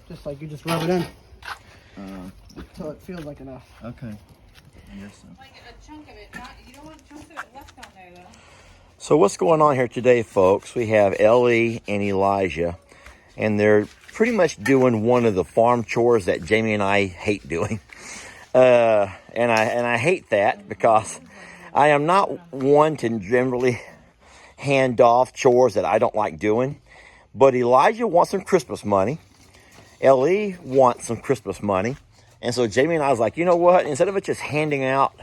Just like you just rub it in until it feels like enough. Okay. I guess so. Like a chunk of it, you don't want chunks of it left on there though. So what's going on here today, folks? We have Ellie and Elijah, and they're pretty much doing one of the farm chores that Jamie and I hate doing. And I hate that because I am not one to generally hand off chores that I don't like doing. But Elijah wants some Christmas money. Ellie wants some Christmas money. And so Jamie and I was like, you know what? Instead of it just handing out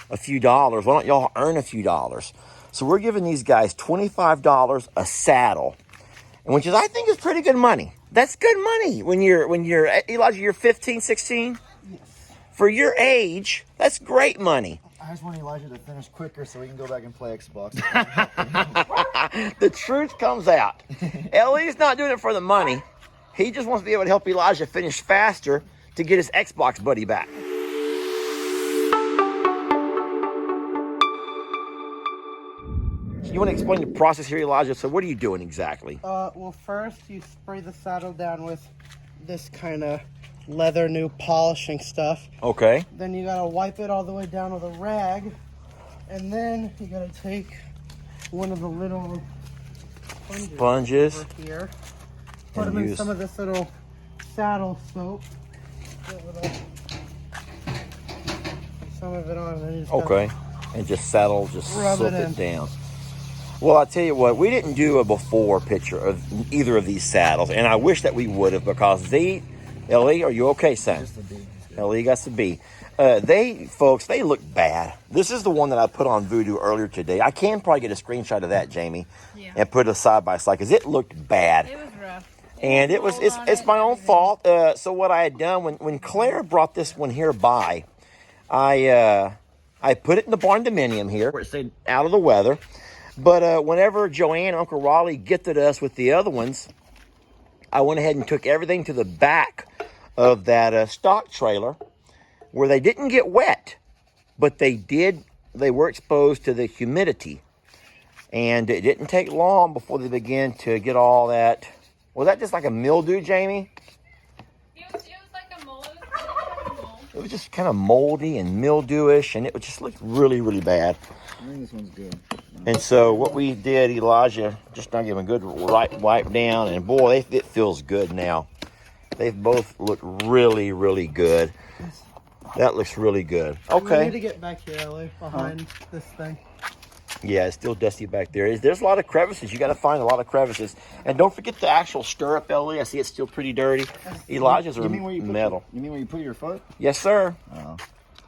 a few dollars, why don't y'all earn a few dollars? So we're giving these guys $25 a saddle, which is, I think, is pretty good money. That's good money when you're Elijah, you're 15, 16? Yes. For your age, that's great money. I just want Elijah to finish quicker so we can go back and play Xbox. The truth comes out. Ellie's not doing it for the money. He just wants to be able to help Elijah finish faster to get his Xbox buddy back. You want to explain the process here, Elijah? So what are you doing exactly? Well, first you spray the saddle down with this kind of leather new polishing stuff. Okay. Then you gotta wipe it all the way down with a rag, and then you gotta take one of the little sponges over here, put them in some of this little saddle soap. Some of it on, and then you just okay, and just soak it down. Well, I'll tell you what, we didn't do a before picture of either of these saddles, and I wish that we would have, because Ellie, are you okay, son? Just a B. Ellie got the B. Folks, they look bad. This is the one that I put on Voodoo earlier today. I can probably get a screenshot of that, Jamie, and put it side by side, because it looked bad. It was rough. And it's my own fault. So what I had done, when Claire brought this one here by, I put it in the barn dominium here, where it stayed out of the weather. But whenever Joanne and Uncle Raleigh gifted us with the other ones, I went ahead and took everything to the back of that stock trailer, where they didn't get wet, but they were exposed to the humidity. And it didn't take long before they began to get all that. Was that just like a mildew, Jamie? It was like a mold. It was just kind of moldy and mildewish, and it just looked really, really bad. I think this one's good. And so what we did, Elijah, just not give them a good wipe down, and boy, it feels good now. They both look really, really good. That looks really good. Okay. We need to get back here, Ellie, behind this thing. Yeah, it's still dusty back there. There's a lot of crevices. You got to find a lot of crevices. And don't forget the actual stirrup, Ellie. I see it's still pretty dirty. Elijah's are metal. You mean where you put your foot? Yes, sir. Oh.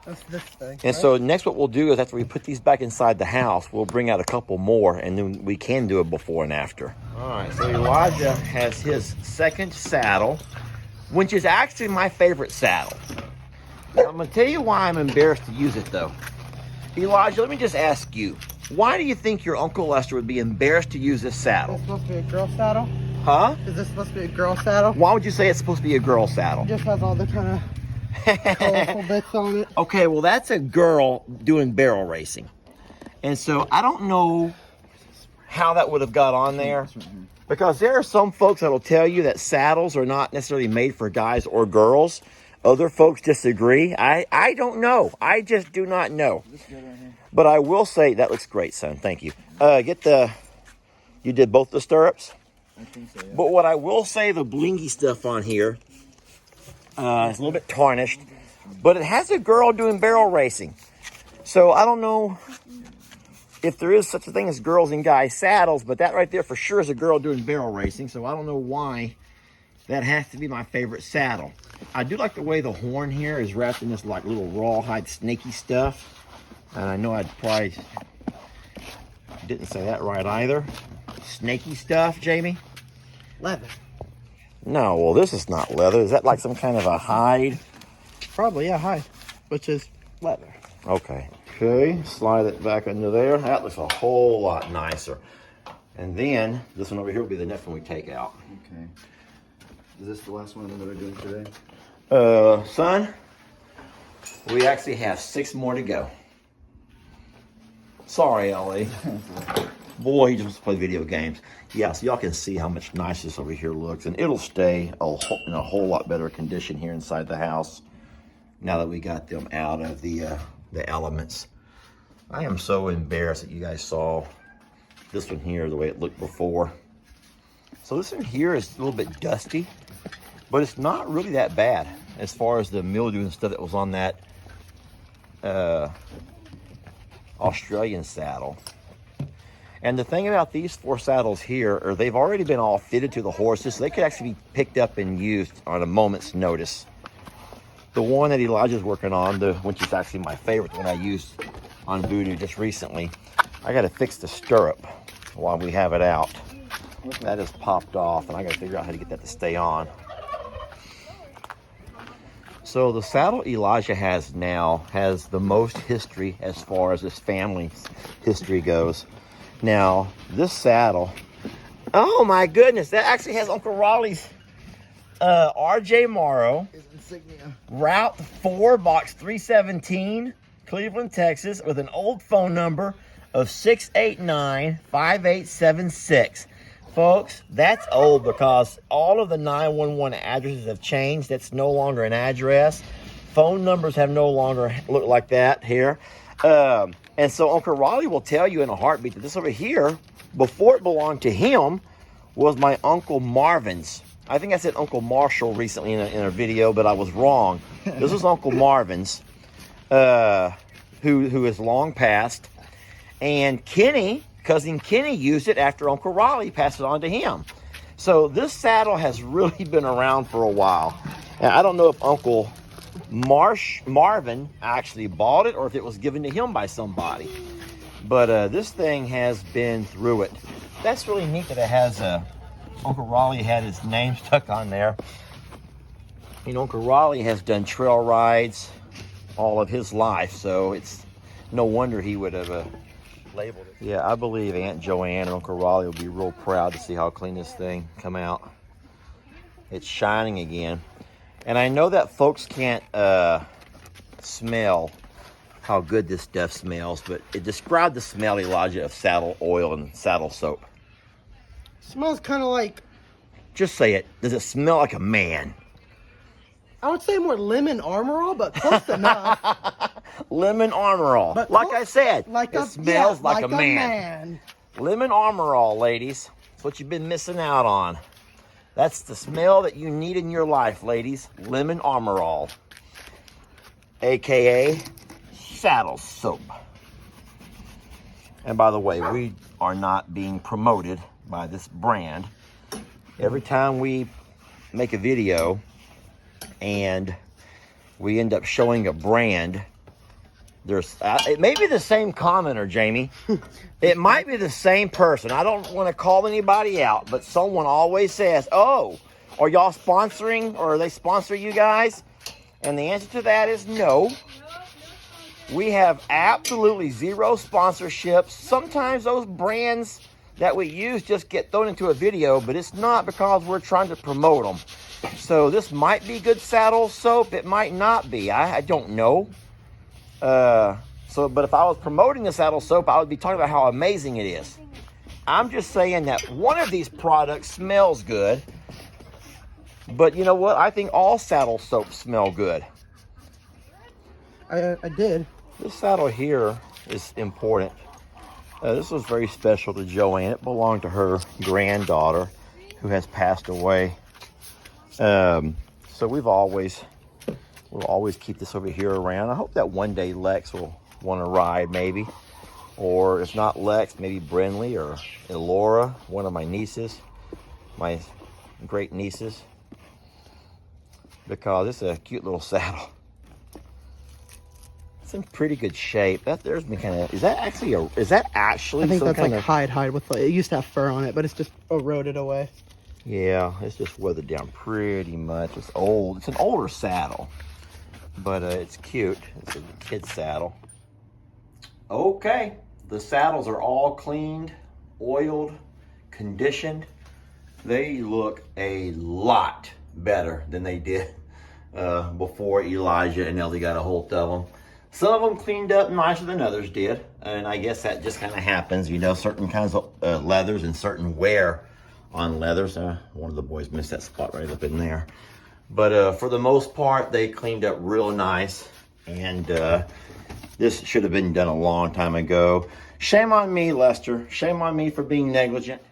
That's this thing. And so next what we'll do is after we put these back inside the house, we'll bring out a couple more, and then we can do a before and after. All right, so Elijah has his second saddle, which is actually my favorite saddle. Now, I'm going to tell you why I'm embarrassed to use it, though. Elijah, let me just ask you, why do you think your Uncle Lester would be embarrassed to use this saddle? Is this supposed to be a girl saddle? Huh? Is this supposed to be a girl saddle? Why would you say it's supposed to be a girl saddle? It just has all the kind of colorful bits on it. Okay, well, that's a girl doing barrel racing. And so I don't know how that would have got on there, because there are some folks that will tell you that saddles are not necessarily made for guys or girls. Other folks disagree. I don't know. I just do not know. But I will say, that looks great, son. Thank you. You did both the stirrups? I think so, yeah. But what I will say, the blingy stuff on here, it's a little bit tarnished, but it has a girl doing barrel racing. So I don't know if there is such a thing as girls and guys saddles, but that right there for sure is a girl doing barrel racing. So I don't know why that has to be my favorite saddle. I do like the way the horn here is wrapped in this like little rawhide snaky stuff. And I know I probably didn't say that right either. Snaky stuff, Jamie? Leather. No, well, this is not leather. Is that like some kind of a hide? Probably, yeah, hide, which is leather. Okay. Okay, slide it back into there. That looks a whole lot nicer. And then this one over here will be the next one we take out. Okay. Is this the last one that we're doing today? Son, we actually have 6 more to go. Sorry, Ellie. Boy, he just wants to play video games. Yeah, so y'all can see how much nicer this over here looks. And it'll stay in a whole lot better condition here inside the house now that we got them out of the elements. I am so embarrassed that you guys saw this one here the way it looked before. So this one here is a little bit dusty, but it's not really that bad as far as the mildew and stuff that was on that Australian saddle. And the thing about these 4 saddles here are they've already been all fitted to the horses, so they could actually be picked up and used on a moment's notice. The one that Elijah's working on, which is actually my favorite, the one I used on Voodoo just recently, I got to fix the stirrup while we have it out. That has popped off, and I got to figure out how to get that to stay on. So the saddle Elijah has now has the most history as far as his family's history goes. Now, this saddle, oh my goodness, that actually has Uncle Raleigh's RJ Morrow, His insignia. Route 4, Box 317, Cleveland, Texas, with an old phone number of 689-5876. Folks, that's old because all of the 911 addresses have changed. That's no longer an address. Phone numbers have no longer look like that here. And so Uncle Raleigh will tell you in a heartbeat that this over here, before it belonged to him, was my Uncle Marvin's. I think I said Uncle Marshall recently in a video, but I was wrong. This was Uncle Marvin's, who is long passed. And Kenny, cousin Kenny, used it after Uncle Raleigh passed it on to him. So this saddle has really been around for a while. And I don't know if Uncle Marvin actually bought it or if it was given to him by somebody. But this thing has been through it. That's really neat that it has Uncle Raleigh had his name stuck on there. You know, Uncle Raleigh has done trail rides all of his life, so it's no wonder he would have labeled it. Yeah, I believe Aunt Joanne and Uncle Raleigh will be real proud to see how clean this thing come out. It's shining again. And I know that folks can't smell how good this stuff smells, but it described the smell, Elijah, of saddle oil and saddle soap. Smells kind of like, Just say it. Does it smell like a man? I would say more lemon Armor All, but close enough. Lemon Armor All. But Like close- I said, like it a, smells yeah, like a man. Lemon Armor All, ladies. That's what you've been missing out on. That's the smell that you need in your life, ladies. Lemon Armor All. AKA saddle soap. And by the way, we are not being promoted by this brand. Every time we make a video and we end up showing a brand, there's it may be the same commenter, Jamie. It might be the same person. I don't want to call anybody out, but someone always says, "Oh, are y'all sponsoring, or are they sponsoring you guys?" And the answer to that is no. We have absolutely zero sponsorships. Sometimes those brands that we use just get thrown into a video, but it's not because we're trying to promote them. So this might be good saddle soap. It might not be. I don't know. But if I was promoting the saddle soap, I would be talking about how amazing it is. I'm just saying that one of these products smells good. But you know what? I think all saddle soaps smell good. I did. This saddle here is important. This was very special to Joanne. It belonged to her granddaughter who has passed away. So we'll always keep this over here around. I hope that one day Lex will want to ride, maybe. Or if not Lex, maybe Brinley or Elora, one of my nieces, my great nieces. Because it's a cute little saddle. It's in pretty good shape. There's been kind of, is that actually I think some that's kind like of hide with, it used to have fur on it, but it's just eroded away. Yeah, it's just weathered down pretty much. It's old. It's an older saddle, but it's cute. It's a kid's saddle. Okay, the saddles are all cleaned, oiled, conditioned. They look a lot better than they did before Elijah and Ellie got a hold of them. Some of them cleaned up nicer than others did. And I guess that just kind of happens, you know, certain kinds of leathers and certain wear on leathers. One of the boys missed that spot right up in there. But for the most part, they cleaned up real nice. And this should have been done a long time ago. Shame on me, Lester. Shame on me for being negligent.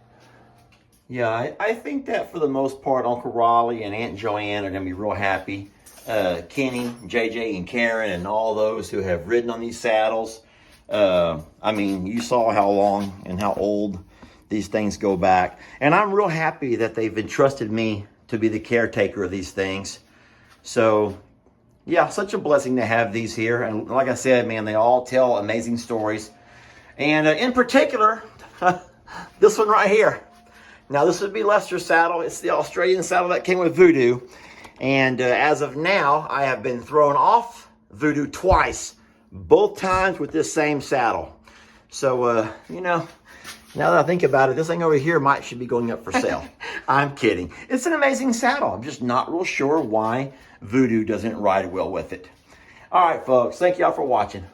Yeah, I think that for the most part, Uncle Raleigh and Aunt Joanne are going to be real happy. Kenny, JJ, and Karen, and all those who have ridden on these saddles. I mean, you saw how long and how old these things go back. And I'm real happy that they've entrusted me to be the caretaker of these things. So, yeah, such a blessing to have these here. And like I said, man, they all tell amazing stories. And in particular, this one right here. Now, this would be Lester's saddle. It's the Australian saddle that came with Voodoo. And as of now, I have been thrown off Voodoo twice. Both times with this same saddle. So, you know, now that I think about it, this thing over here should be going up for sale. I'm kidding. It's an amazing saddle. I'm just not real sure why Voodoo doesn't ride well with it. All right, folks. Thank y'all for watching.